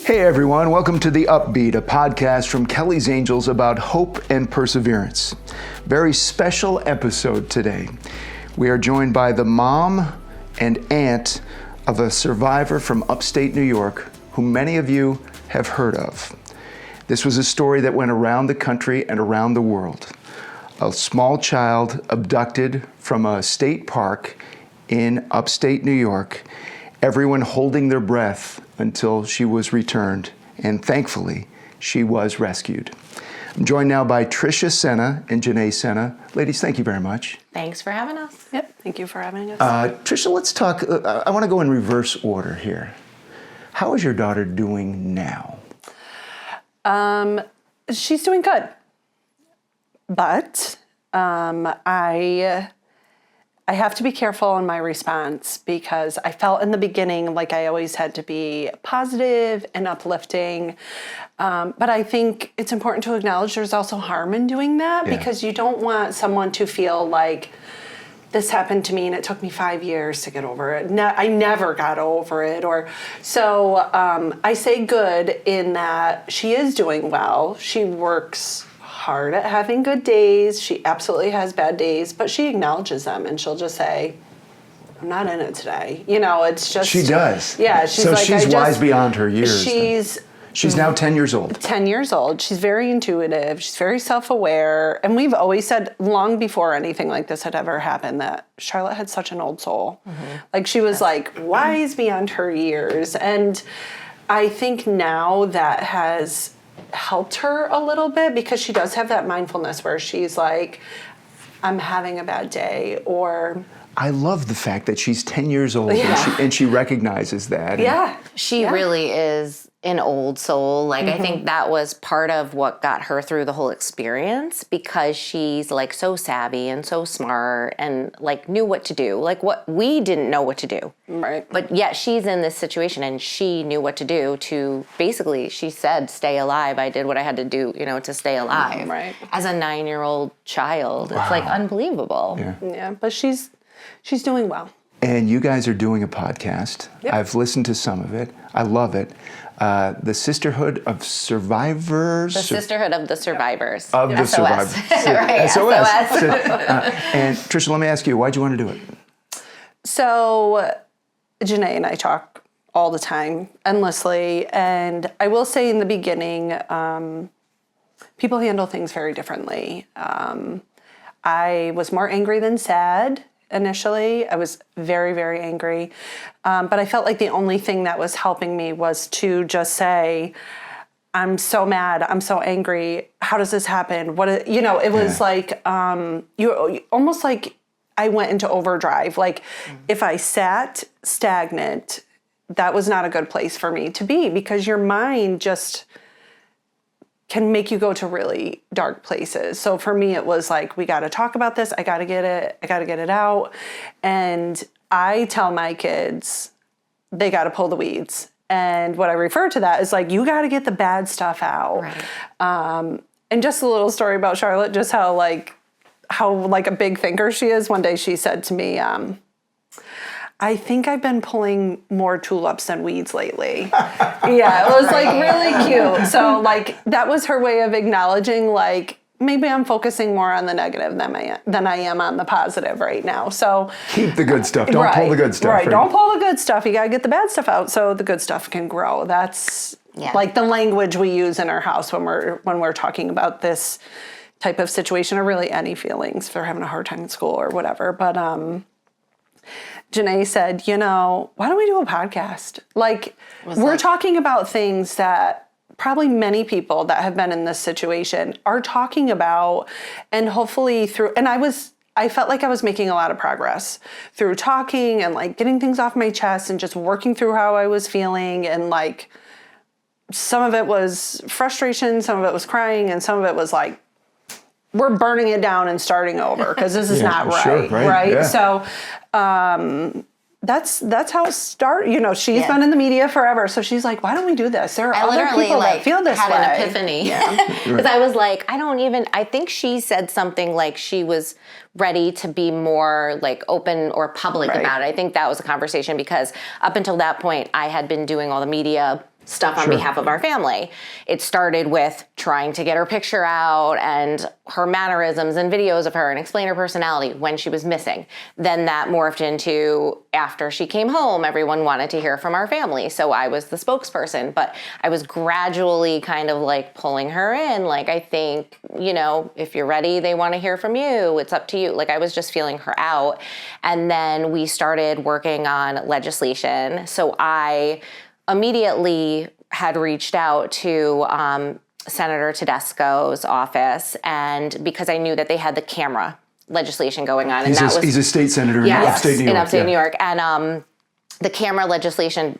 Hey everyone, welcome to The Upbeat, a podcast from Kelly's Angels about hope and perseverance. Very special episode today. We are joined by the mom and aunt of a survivor from upstate New York, who many of you have heard of. This was a story that went around the country and around the world. A small child abducted from a state park in upstate New York, everyone holding their breath until she was returned, and thankfully, she was rescued. I'm joined now by Trisha Sena and Trisha Sena. Ladies, thank you very much. Thanks for having us. Yep, thank you for having us. Trisha, let's talk, I want to go in reverse order here. How is your daughter doing now? She's doing good, but I have to be careful in my response because I felt in the beginning like I always had to be positive and uplifting. But I think it's important to acknowledge there's also harm in doing that because you don't want someone to feel like this happened to me and it took me 5 years to get over it. I never got over it. So I say good in that she is doing well. She works hard at having good days. She absolutely has bad days, but she acknowledges them and she'll just say, I'm not in it today. You know, it's just... She does. Yeah. She's so like, she's wise beyond her years. She's now 10 years old. 10 years old. She's very intuitive. She's very self-aware. And we've always said, long before anything like this had ever happened, that Charlotte had such an old soul. Mm-hmm. Like, she was like wise beyond her years. And I think now that has helped her a little bit because she does have that mindfulness where she's like, I'm having a bad day, or... I love the fact that she's 10 years old and she recognizes that. Yeah. She really is an old soul. Like, I think that was part of what got her through the whole experience because she's like so savvy and so smart and like knew what to do. Like what we didn't know what to do. Right. But yet she's in this situation and she knew what to do to basically, she said, stay alive. I did what I had to do, to stay alive. Right. As a 9-year-old child. Wow. It's like unbelievable. Yeah, but she's doing well. And you guys are doing a podcast. Yep. I've listened to some of it. I love it. The Sisterhood of Survivors. The Sisterhood of the Survivors. Of the Survivors. Right, SOS. And Trisha, let me ask you, why'd you want to do it? So Janae and I talk all the time, endlessly. And I will say in the beginning, people handle things very differently. I was more angry than sad. Initially, I was very, very angry. But I felt like the only thing that was helping me was to just say, I'm so mad. I'm so angry. How does this happen? It was like, you almost like I went into overdrive. Like if I sat stagnant, that was not a good place for me to be because your mind just can make you go to really dark places. So for me, it was like, we got to talk about this. I got to get it out. And I tell my kids, they got to pull the weeds. And what I refer to that is like, you got to get the bad stuff out. Right. And just a little story about Charlotte, just how a big thinker she is. One day she said to me, I think I've been pulling more tulips than weeds lately. Yeah, it was like really cute. So like that was her way of acknowledging like maybe I'm focusing more on the negative than I am on the positive right now. So keep the good stuff. Don't pull the good stuff. Right. Don't pull the good stuff. You got to get the bad stuff out so the good stuff can grow. That's like the language we use in our house when we're talking about this type of situation or really any feelings for having a hard time in school or whatever. But Janae said, why don't we do a podcast? Like, we're talking about things that probably many people that have been in this situation are talking about, and hopefully and I felt like I was making a lot of progress through talking and like getting things off my chest and just working through how I was feeling. And like, some of it was frustration, some of it was crying, and some of it was like, we're burning it down and starting over because this is not right. Sure, right? Yeah. So that's how it started. She's been in the media forever, so she's like, why don't we do this? There are other people that feel this way. I had an epiphany. Because I was like, I think she said something like she was ready to be more like open or public about it. I think that was a conversation because up until that point, I had been doing all the media stuff on behalf of our family. It started with trying to get her picture out and her mannerisms and videos of her and explain her personality when she was missing. Then that morphed into after she came home, everyone wanted to hear from our family. So I was the spokesperson, but I was gradually kind of like pulling her in. Like, I think, if you're ready, they want to hear from you. It's up to you. Like, I was just feeling her out. And then we started working on legislation. So I immediately had reached out to Senator Tedesco's office, and because I knew that they had the camera legislation going on, and he's a state senator in upstate New York. In upstate New York, and the camera legislation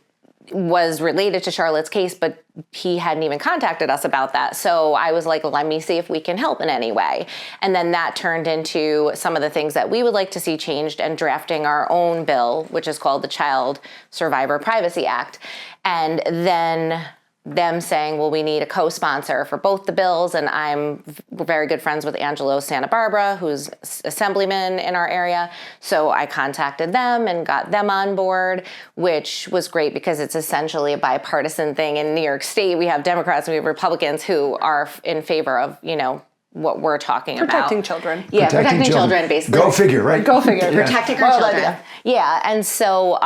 was related to Charlotte's case, but he hadn't even contacted us about that. So I was like, let me see if we can help in any way. And then that turned into some of the things that we would like to see changed and drafting our own bill, which is called the Child Survivor Privacy Act. And then them saying, well, we need a co-sponsor for both the bills. And I'm very good friends with Angelo Santa Barbara, who's assemblyman in our area. So I contacted them and got them on board, which was great because it's essentially a bipartisan thing. In New York State, we have Democrats and we have Republicans who are in favor of, what we're talking about. Protecting children. Yeah, protecting children, basically. Go figure, right? Go figure. Protecting our children. Yeah, and so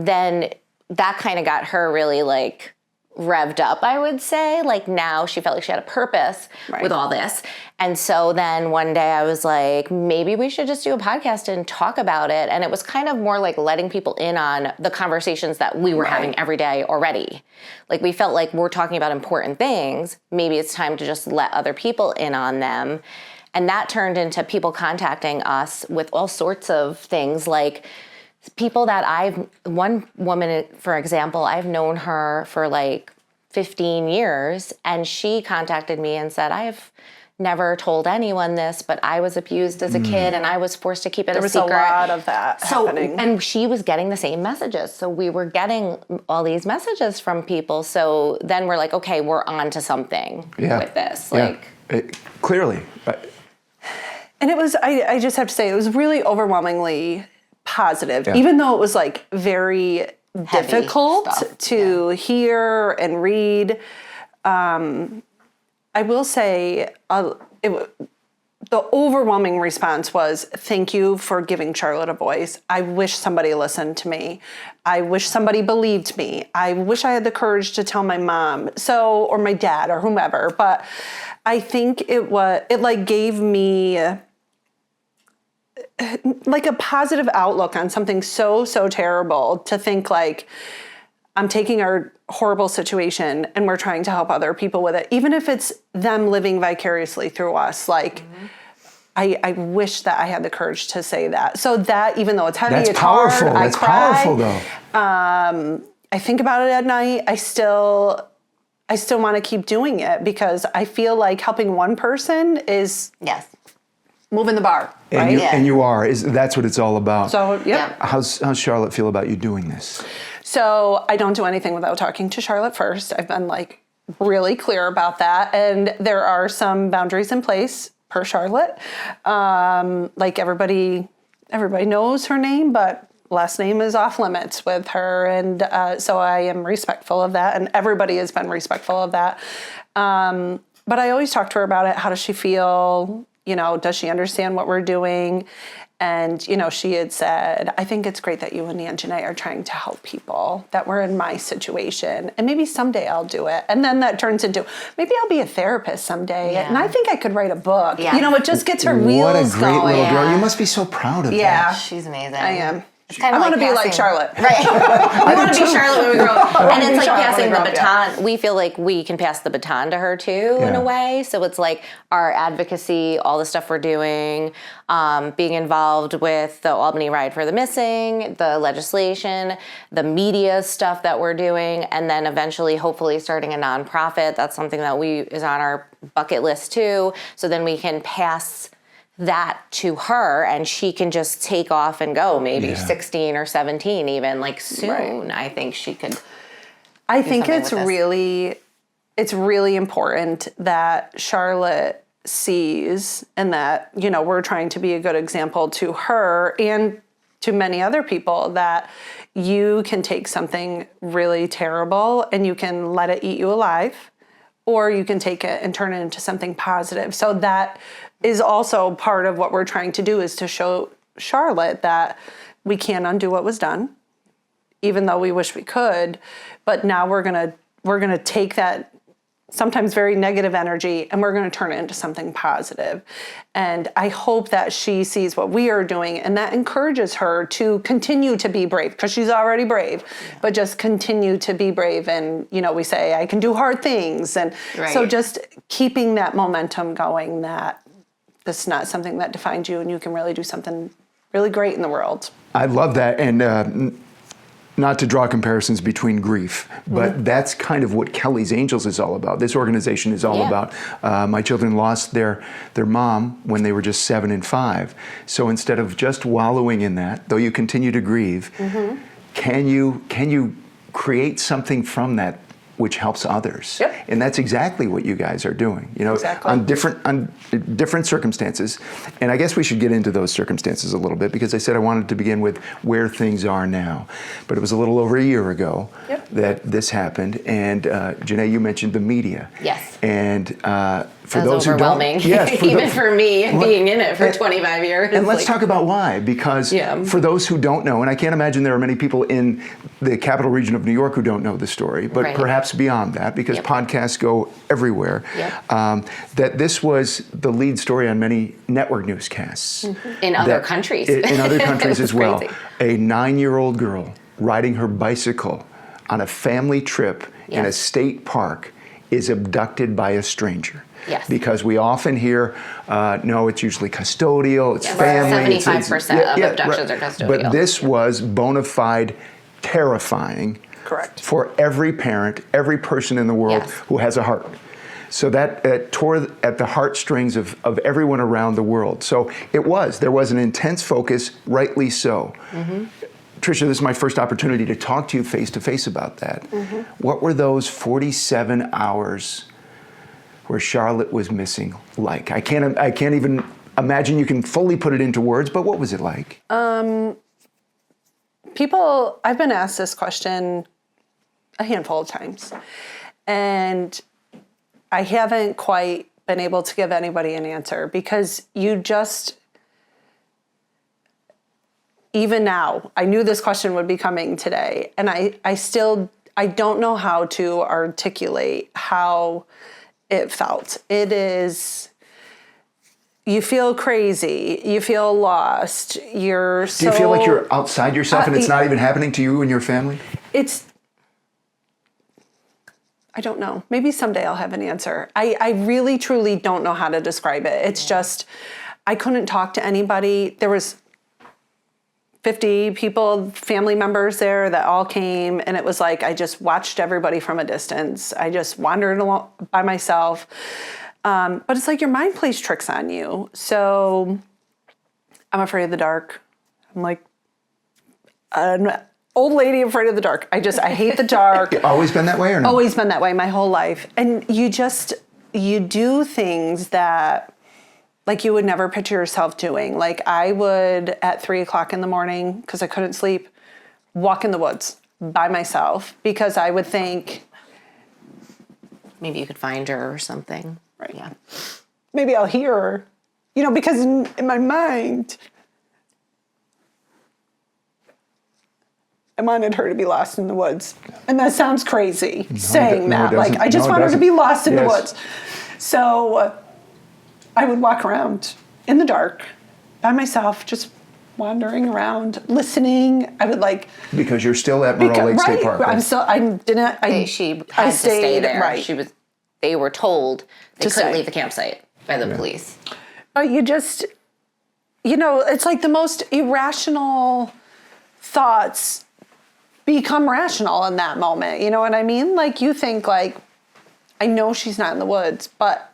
then that kind of got her really like revved up, I would say. Like, now she felt like she had a purpose with all this. And so then one day I was like, maybe we should just do a podcast and talk about it. And it was kind of more like letting people in on the conversations that we were having every day already. Like, we felt like we're talking about important things. Maybe it's time to just let other people in on them. And that turned into people contacting us with all sorts of things, like people that one woman, for example, I've known her for like 15 years, and she contacted me and said, I've never told anyone this, but I was abused as a kid and I was forced to keep it a secret. There was a lot of that happening. And she was getting the same messages. So we were getting all these messages from people. So then we're like, okay, we're on to something with this. Clearly. And it was, I just have to say, it was really overwhelmingly positive, even though it was like very difficult to hear and read. I will say the overwhelming response was, thank you for giving Charlotte a voice. I wish somebody listened to me. I wish somebody believed me. I wish I had the courage to tell my mom, or my dad or whomever. But I think it like gave me like a positive outlook on something so terrible, to think like, I'm taking our horrible situation and we're trying to help other people with it, even if it's them living vicariously through us. Like, I wish that I had the courage to say that. So that, even though it's heavy, it's powerful. Hard, that's powerful, though. I think about it at night. I still want to keep doing it because I feel like helping one person is moving the bar, right? And you are. That's what it's all about. So, How's Charlotte feel about you doing this? So I don't do anything without talking to Charlotte first. I've been like really clear about that. And there are some boundaries in place per Charlotte. Like everybody knows her name, but last name is off limits with her. And so I am respectful of that. And everybody has been respectful of that. But I always talk to her about it. How does she feel? Does she understand what we're doing? And, she had said, I think it's great that you and Janae are trying to help people that were in my situation. And maybe someday I'll do it. And then that turns into, maybe I'll be a therapist someday. Yeah. And I think I could write a book. Yeah. It just gets her wheels going. What a great little girl. You must be so proud of that. Yeah. She's amazing. I am. I want to be like Charlotte. Right. We want to be Charlotte when we grow up. And it's like passing the baton. We feel like we can pass the baton to her too, in a way. So it's like our advocacy, all the stuff we're doing, being involved with the Albany Ride for the Missing, the legislation, the media stuff that we're doing, and then eventually, hopefully, starting a nonprofit. That's something that is on our bucket list too. So then we can pass that to her and she can just take off and go, maybe 16 or 17 even, like soon. Right. I think she could. I think it's really important that Charlotte sees, and that, we're trying to be a good example to her and to many other people that you can take something really terrible and you can let it eat you alive, or you can take it and turn it into something positive. So that is also part of what we're trying to do, is to show Charlotte that we can't undo what was done, even though we wish we could. But now we're gonna take that sometimes very negative energy and we're going to turn it into something positive. And I hope that she sees what we are doing and that encourages her to continue to be brave, because she's already brave, but just continue to be brave. And, we say, I can do hard things. And so just keeping that momentum going, that this is not something that defines you and you can really do something really great in the world. I love that. And not to draw comparisons between grief, but that's kind of what Kelly's Angels is all about. This organization is all about. My children lost their mom when they were just 7 and 5. So instead of just wallowing in that, though you continue to grieve, can you create something from that which helps others? Yep. And that's exactly what you guys are doing, Exactly. on different circumstances. And I guess we should get into those circumstances a little bit, because I said I wanted to begin with where things are now. But it was a little over a year ago that this happened. And Janae, you mentioned the media. Yes. And for That was those who don't, overwhelming. Even for me, being in it for 25 years. And let's talk about why, because for those who don't know, and I can't imagine there are many people in the capital region of New York who don't know the story, but perhaps beyond that, because podcasts go everywhere, that this was the lead story on many network newscasts. In other countries. In other countries as well. Crazy. A 9-year-old girl riding her bicycle on a family trip in a state park is abducted by a stranger. Yes. Because we often hear, no, it's usually custodial, it's family. 75% of abductions are custodial. But this was bona fide terrifying. Correct. For every parent, every person in the world who has a heart. So that tore at the heartstrings of everyone around the world. So there was an intense focus, rightly so. Trisha, this is my first opportunity to talk to you face to face about that. What were those 47 hours where Charlotte was missing like? I can't even imagine you can fully put it into words, but what was it like? I've been asked this question a handful of times, and I haven't quite been able to give anybody an answer, because even now, I knew this question would be coming today, and I don't know how to articulate how it felt. It is, you feel crazy, you feel lost, Do you feel like you're outside yourself and it's not even happening to you and your family? I don't know. Maybe someday I'll have an answer. I really, truly don't know how to describe it. It's just, I couldn't talk to anybody. There was 50 people, family members there that all came, and it was like I just watched everybody from a distance. I just wandered along by myself. But it's like your mind plays tricks on you. So I'm afraid of the dark. I'm like an old lady afraid of the dark. I hate the dark. Always been that way or no? Always been that way my whole life. And you do things that like you would never picture yourself doing. Like I would at 3:00 in the morning, because I couldn't sleep, walk in the woods by myself, because I would think maybe you could find her or something. Right. Yeah. Maybe I'll hear her, because in my mind, I wanted her to be lost in the woods. And that sounds crazy, saying that. Like, I just want her to be lost in the woods. So I would walk around in the dark by myself, just wandering around, listening. I would because you're still at Morrow Lake State Park. Right? I'm still. I didn't. She had to stay there. Right. They were told they couldn't stay. leave the campsite by the police. You just, it's like the most irrational thoughts become rational in that moment. You know what I mean? Like you think I know she's not in the woods, but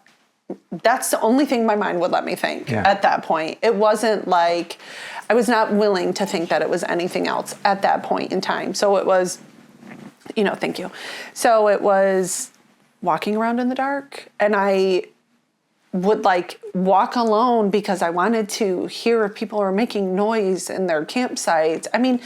that's the only thing my mind would let me think at that point. It wasn't like, I was not willing to think that it was anything else at that point in time. So it was, thank you. So it was walking around in the dark, and I would like walk alone because I wanted to hear if people were making noise in their campsites. I mean,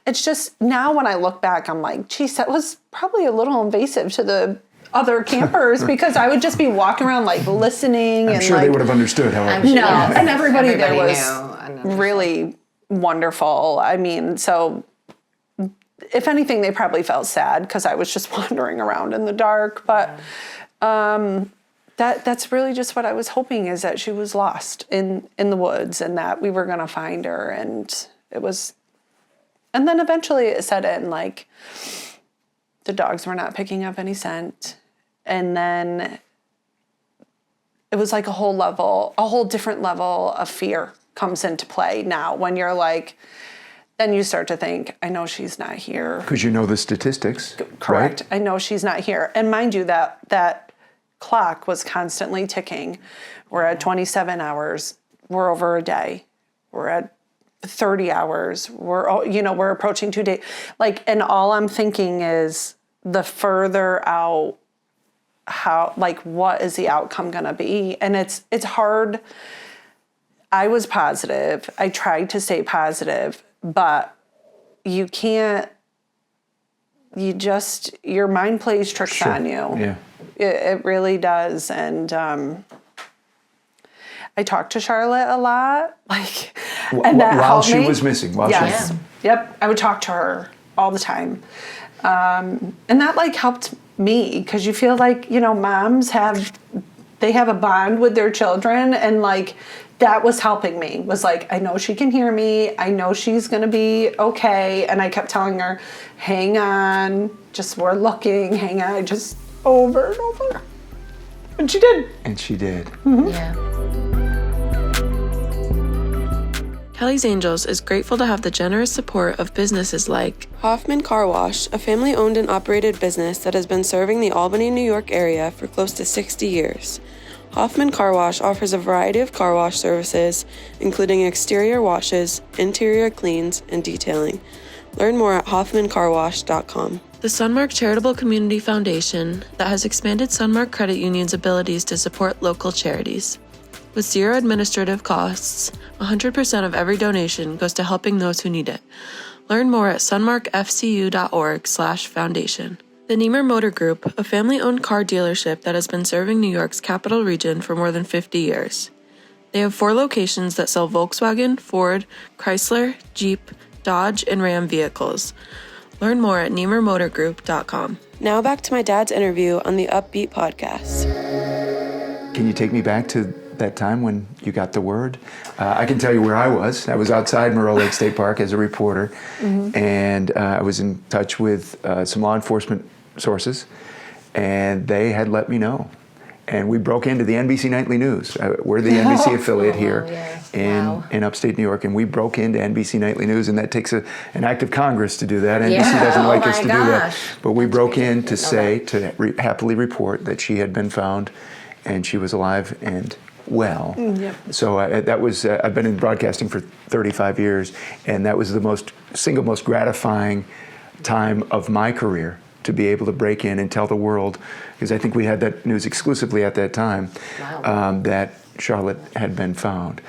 it's just now when I look back, I'm like, geez, that was probably a little invasive to the other campers because I would just be walking around like listening. I'm and sure like, they would have understood, however. no, and everybody there was knew. really wonderful. I mean, so if anything, they probably felt sad because I was just wandering around in the dark. But that's really just what I was hoping, is that she was lost in the woods and that we were going to find her. And it was, and then eventually it set in, like the dogs were not picking up any scent. And then it was like a whole different level of fear comes into play now when you're like, then you start to think, I know she's not here. Because you know the statistics. Correct. Right? I know she's not here. And mind you, that clock was constantly ticking. We're at 27 hours. We're over a day. We're at 30 hours. We're approaching 2 days. Like, and all I'm thinking is the further out, what is the outcome going to be? And it's hard. I was positive. I tried to stay positive, but you can't, your mind plays tricks Sure. on you. Yeah. It really does. And I talked to Charlotte a lot, and that while helped she me. was missing. While she was, Yep. I would talk to her all the time. And that helped me, because you feel like, moms have a bond with their children, and that was helping me. Was I know she can hear me. I know she's going to be okay. And I kept telling her, hang on, we're looking, hang on, just over and over. And she did. Mm-hmm. Yeah. Kelly's Angels is grateful to have the generous support of businesses like Hoffman Car Wash, a family-owned and operated business that has been serving the Albany, New York area for close to 60 years. Hoffman Car Wash offers a variety of car wash services, including exterior washes, interior cleans, and detailing. Learn more at hoffmancarwash.com. The Sunmark Charitable Community Foundation that has expanded Sunmark Credit Union's abilities to support local charities. With zero administrative costs, 100% of every donation goes to helping those who need it. Learn more at sunmarkfcu.org/foundation. The Niemer Motor Group, a family-owned car dealership that has been serving New York's capital region for more than 50 years. They have 4 locations that sell Volkswagen, Ford, Chrysler, Jeep, Dodge, and Ram vehicles. Learn more at niemermotorgroup.com. Now back to my dad's interview on the Upbeat podcast. Can you take me back to that time when you got the word? I can tell you where I was. I was outside Moreau Lake State Park as a reporter, and I was in touch with some law enforcement sources, and they had let me know. And we broke into the NBC Nightly News. We're the NBC affiliate here in upstate New York, and we broke into NBC Nightly News, and that takes an act of Congress to do that. NBC doesn't like us to do that. But we broke in to say, happily report that she had been found, and she was alive and well. So that was, I've been in broadcasting for 35 years, and that was the single most gratifying time of my career, to be able to break in and tell the world, because I think we had that news exclusively at that time, that Charlotte had been found.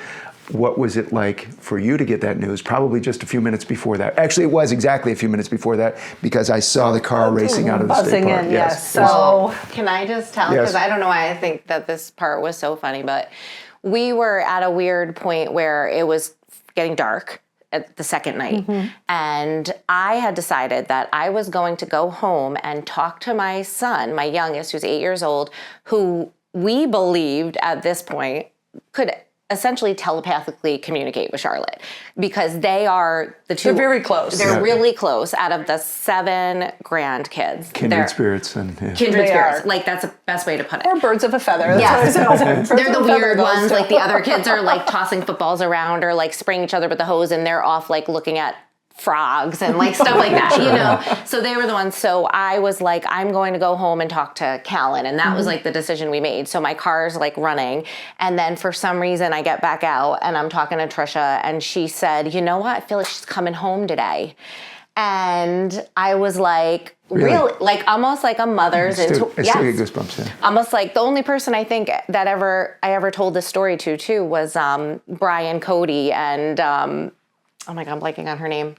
What was it like for you to get that news? Probably just a few minutes before that. Actually, it was exactly a few minutes before that, because I saw the car racing out of the state park. Yes. So can I just tell? Yes. Because I don't know why I think that this part was so funny, but we were at a weird point where it was getting dark at the second night. And I had decided that I was going to go home and talk to my son, my youngest, who's 8 years old, who we believed at this point could essentially telepathically communicate with Charlotte, because they are the two. They're very close. They're really close. Out of the 7 grandkids, Kindred spirits. Kindred They spirits. are. That's the best way to put it. Or birds of a feather. Yes. That's what I said. They're the weird ones. The other kids are tossing footballs around or spraying each other with a hose, and they're off looking at frogs and stuff like that, So they were the ones. So I was I'm going to go home and talk to Callan, and that was the decision we made. So my car's running, and then for some reason I get back out and I'm talking to Trisha, and she said, you know what? I feel like she's coming home today. And I was like, really? Like almost like a mother's intuition. I still get goosebumps, yeah. Almost like the only person I think that I ever told this story to too was Brian Cody and oh my God, I'm blanking on her name.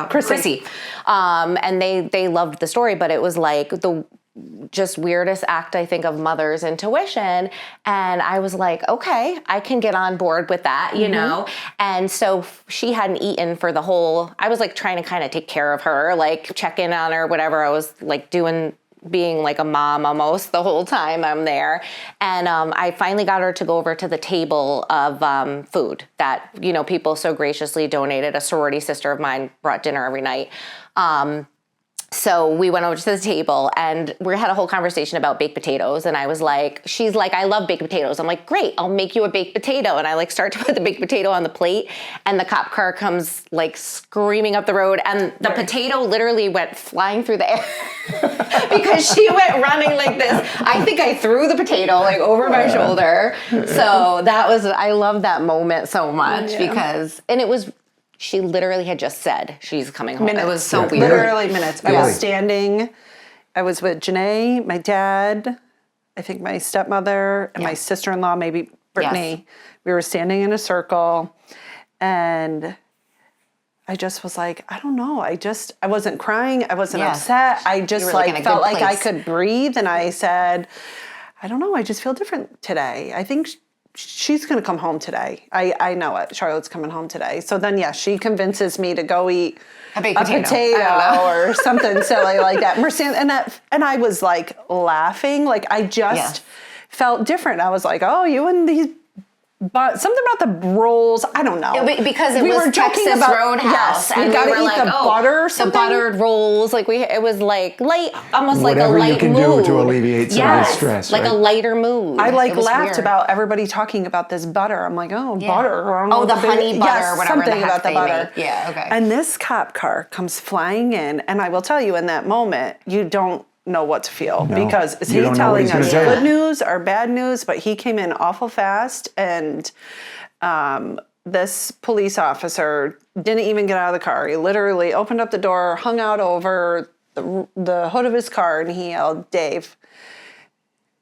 Chrissy. And they loved the story, but it was like the just weirdest act, I think, of mother's intuition. And I was like, okay, I can get on board with that, you know? And so she hadn't eaten for I was like trying to kind of take care of her, like check in on her, whatever. I was like being like a mom almost the whole time I'm there. And I finally got her to go over to the table of food that, you know, people so graciously donated. A sorority sister of mine brought dinner every night. So we went over to the table and we had a whole conversation about baked potatoes. And I was like, she's like, I love baked potatoes. I'm like, great, I'll make you a baked potato. And I like start to put the baked potato on the plate and the cop car comes like screaming up the road. And the potato literally went flying through the air because she went running like this. I think I threw the potato like over my shoulder. So I love that moment so much because, and it was, she literally had just said she's coming home. Minutes. It was so weird. Literally minutes. I was standing. I was with Janae, my dad, I think my stepmother, and my sister-in-law, maybe Brittany. Yes. We were standing in a circle, and I just was like, I don't know. I wasn't crying. I wasn't upset. I just like felt like I could breathe, and I said, I don't know. I just feel different today. I think she's going to come home today. I know it. Charlotte's coming home today. So then, she convinces me to go eat a potato or something silly like that. And I was like laughing. Like I just felt different. I was like, oh, you and these, but something about the rolls. I don't know. Because we were joking about Roadhouse. Yes, and we got to eat like, the butter or something. The buttered rolls. Like it was like light, almost Whatever like a light you can mood. do to alleviate some of the stress. Like right? a lighter mood. I laughed weird. about everybody talking about this butter. I'm like, butter. I don't know the honey butter or whatever. Something the about the butter. Make. Yeah, okay. And this cop car comes flying in, and I will tell you, in that moment, you don't know what to feel because is he telling us good news or bad news? But he came in awful fast, and this police officer didn't even get out of the car. He literally opened up the door, hung out over the hood of his car, and he yelled, Dave,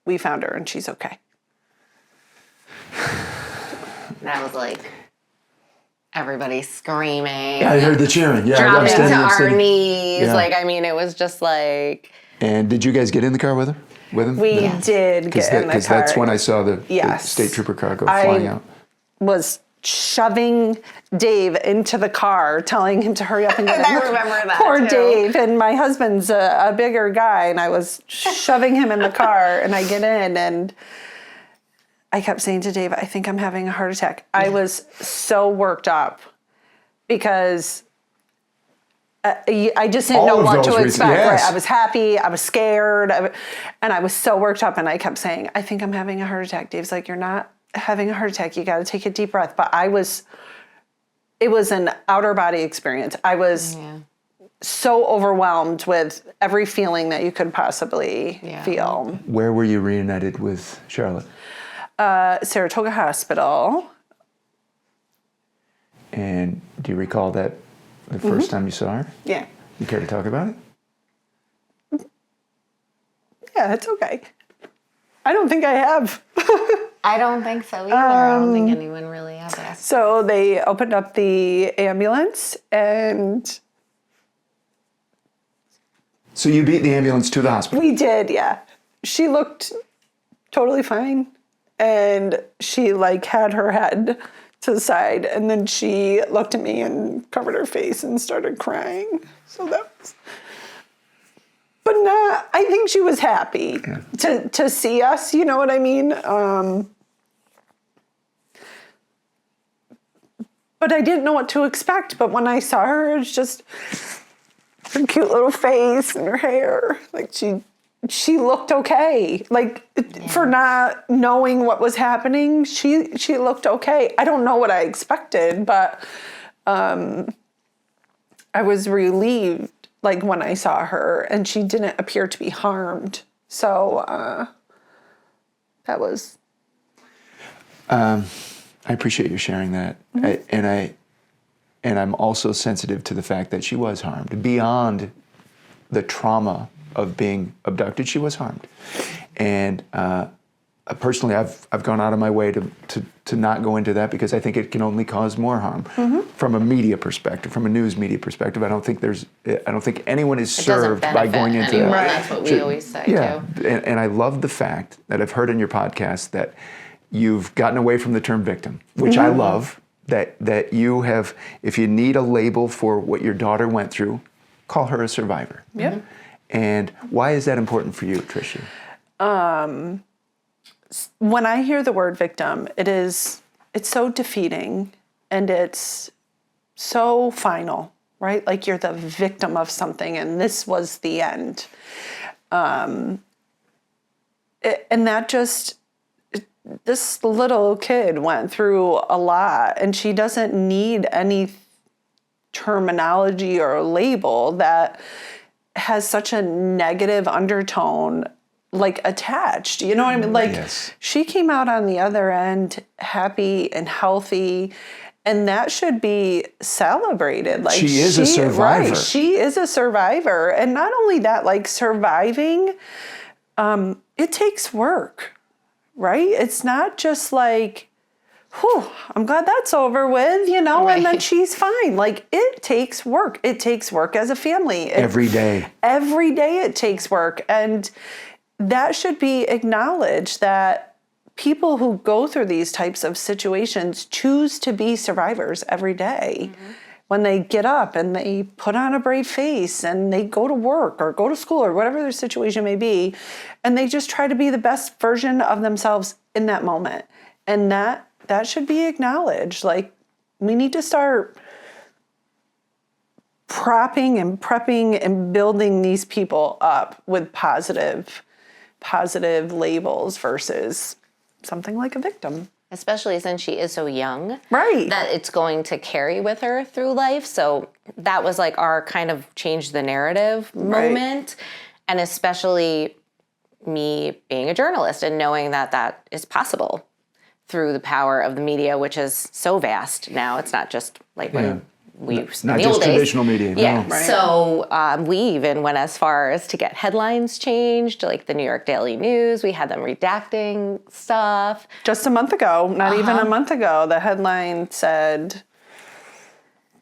we found her and she's okay. That was like everybody screaming. I heard the cheering. Yeah, dropping to our knees. Yeah. Like, I mean, it was just like. And did you guys get in the car with him? We did get in the car. Because that's when I saw the state trooper car go flying out. Was shoving Dave into the car, telling him to hurry up and get in. I remember that. Poor too. Dave, and my husband's a bigger guy, and I was shoving him in the car, and I get in, and I kept saying to Dave, I think I'm having a heart attack. I was so worked up because I just didn't know what to expect. Right? I was happy, I was scared, and I was so worked up, and I kept saying, I think I'm having a heart attack. Dave's like, you're not having a heart attack, you got to take a deep breath. But it was an outer body experience. I was so overwhelmed with every feeling that you could possibly feel. Where were you reunited with Charlotte? Saratoga Hospital. And do you recall that the first time you saw her? Yeah. You care to talk about it? Yeah, it's okay. I don't think I have. I don't think so either. I don't think anyone really ever. So they opened up the ambulance and... So you beat the ambulance to the hospital? We did, yeah. She looked totally fine. And she like had her head to the side. And then she looked at me and covered her face and started crying. So that was... But not, I think she was happy to see us, you know what I mean? But I didn't know what to expect. But when I saw her, it was just her cute little face and her hair. Like she looked okay. Like for not knowing what was happening, she looked okay. I don't know what I expected, but I was relieved. Like when I saw her, and she didn't appear to be harmed. So that was... I appreciate you sharing that. Mm-hmm. And I'm also sensitive to the fact that she was harmed. Beyond the trauma of being abducted, she was harmed. And personally, I've gone out of my way to not go into that because I think it can only cause more harm. From a media perspective, from a news media perspective. I don't think anyone is served by going into that. Right. That's what we always say too. And I love the fact that I've heard in your podcast that you've gotten away from the term victim, which I love. That you have, if you need a label for what your daughter went through, call her a survivor. Yep. And why is that important for you, Trisha? When I hear the word victim, it's so defeating and it's so final, right? Like you're the victim of something and this was the end. And that just, this little kid went through a lot and she doesn't need any terminology or label that has such a negative undertone like attached. You know what I mean? Like she came out on the other end happy and healthy and that should be celebrated. Like she is a survivor. Right, she is a survivor. And not only that, like surviving, it takes work. Right? It's not just like, whew, I'm glad that's over with, you know, and then she's fine. Like it takes work. It takes work as a family. Every day. Every day it takes work. And that should be acknowledged that people who go through these types of situations choose to be survivors every day. When they get up and they put on a brave face and they go to work or go to school or whatever their situation may be, and they just try to be the best version of themselves in that moment. And that should be acknowledged. Like we need to start propping and prepping and building these people up with positive labels versus something like a victim. Especially since she is so young. Right. That it's going to carry with her through life. So that was like our kind of change the narrative moment. And especially me being a journalist and knowing that is possible through the power of the media, which is so vast now. It's not just like when we used not in the just old days. traditional media. Yeah. No. Right. So we even went as far as to get headlines changed, like the New York Daily News. We had them redacting stuff. Just a month ago, not even a month ago, the headline said,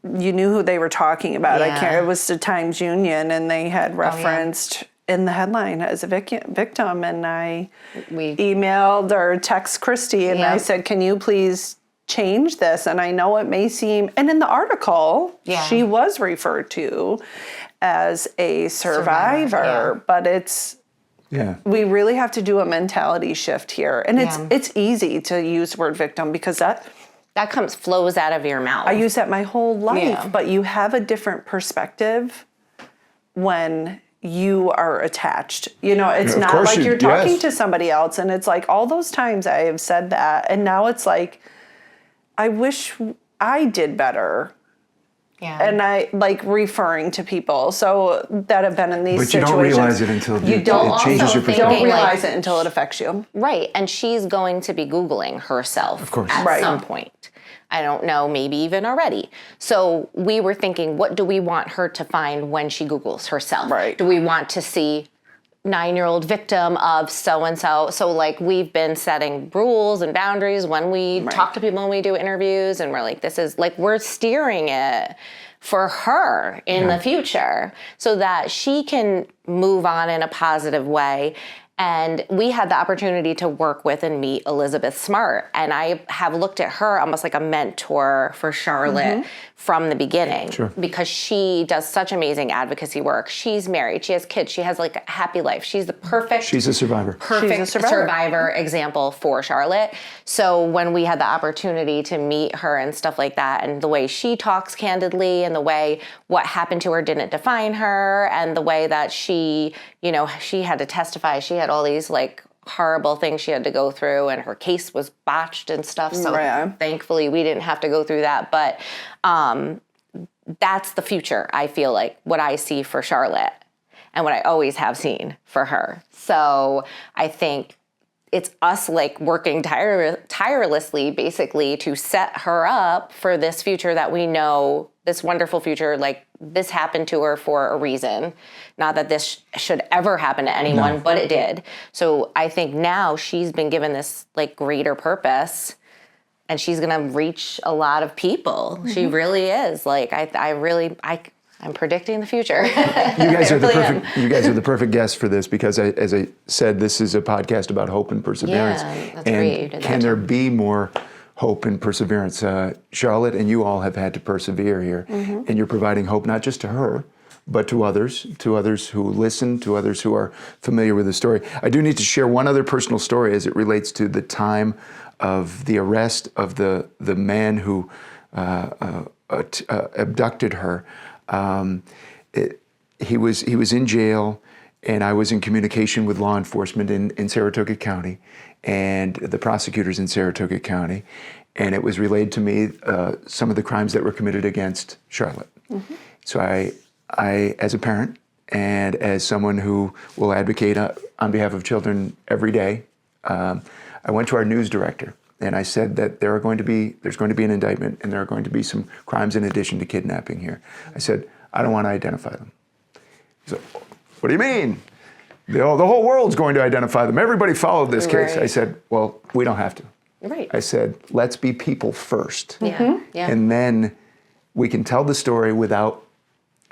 you knew who they were talking about. Yeah. I can't. It was the Times Union, and they had referenced in the headline as a victim. And we emailed or text Christy, and I said, "Can you please change this?" And I know it may seem, and in the article, she was referred to as a survivor. But it's. Yeah. We really have to do a mentality shift here. And it's easy to use the word victim because that flows out of your mouth. I use that my whole life, but you have a different perspective when you are attached. You know, it's not like you're talking to somebody else, and it's like all those times I have said that, and now it's like, I wish I did better. Yeah. And I like referring to people so that have been in these situations. But you don't realize it until you don't it changes your You perspective. don't realize it until it affects you. Right. And she's going to be Googling herself at some point. I don't know, maybe even already. So we were thinking, what do we want her to find when she Googles herself? Right. Do we want to see 9-year-old victim of so-and-so? So like we've been setting rules and boundaries when we talk to people, when we do interviews, and we're like, this is like, we're steering it for her in the future so that she can move on in a positive way. And we had the opportunity to work with and meet Elizabeth Smart. And I have looked at her almost like a mentor for Charlotte from the beginning because she does such amazing advocacy work. She's married, she has kids, she has like a happy life. She's the perfect She's a survivor. Survivor example for Charlotte. So when we had the opportunity to meet her and stuff like that, and the way she talks candidly, and the way what happened to her didn't define her, and the way that she, you know, she had to testify, she had all these like horrible things she had to go through, and her case was botched and stuff. So thankfully we didn't have to go through that. But that's the future, I feel like, what I see for Charlotte and what I always have seen for her. So I think it's us like working tirelessly basically to set her up for this future that we know, this wonderful future, like this happened to her for a reason. Not that this should ever happen to anyone, but it did. So I think now she's been given this like greater purpose, and she's gonna reach a lot of people. Mm-hmm. She really is. Like I'm predicting the future. You guys are the perfect guests for this, because as I said, this is a podcast about hope and perseverance. Yeah, that's and great. You did can that there too. be more hope and perseverance? Charlotte and you all have had to persevere here, and you're providing hope not just to her, but to others who listen, to others who are familiar with the story. I do need to share one other personal story as it relates to the time of the arrest of the man who abducted her. He was in jail, and I was in communication with law enforcement in Saratoga County and the prosecutors in Saratoga County, and it was relayed to me some of the crimes that were committed against Charlotte. Mm-hmm. So I, as a parent and as someone who will advocate on behalf of children every day, I went to our news director and I said that there's going to be an indictment, and there are going to be some crimes in addition to kidnapping here. I said, I don't want to identify them. He said, what do you mean? The whole world's going to identify them. Everybody followed this case. Right. I said, well, we don't have to. Right. I said, let's be people first. Yeah. Mm-hmm. Yeah. And then we can tell the story without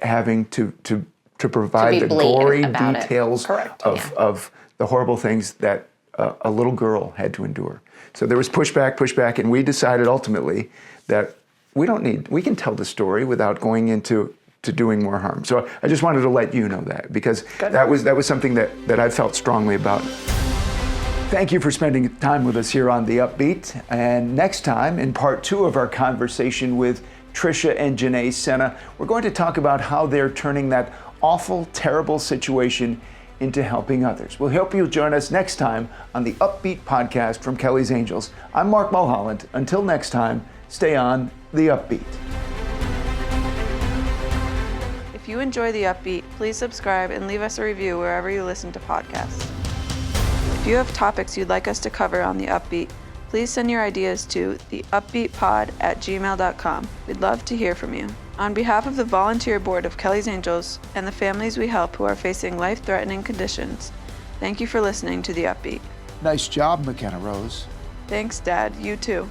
having to provide the gory details of the horrible things that a little girl had to endure. So there was pushback, and we decided ultimately that we can tell the story without going into doing more harm. So I just wanted to let you know that, because that was something that I felt strongly about. Thank you for spending time with us here on The Upbeat. And next time, in part 2 of our conversation with Trisha and Trisha Sena, we're going to talk about how they're turning that awful, terrible situation into helping others. We'll hope you'll join us next time on the Upbeat podcast from Kelly's Angels. I'm Mark Mulholland. Until next time, stay on The Upbeat. If you enjoy The Upbeat, please subscribe and leave us a review wherever you listen to podcasts. If you have topics you'd like us to cover on The Upbeat, please send your ideas to theupbeatpod@gmail.com. We'd love to hear from you. On behalf of the volunteer board of Kelly's Angels and the families we help who are facing life-threatening conditions, thank you for listening to The Upbeat. Nice job, McKenna Rose. Thanks, Dad. You too.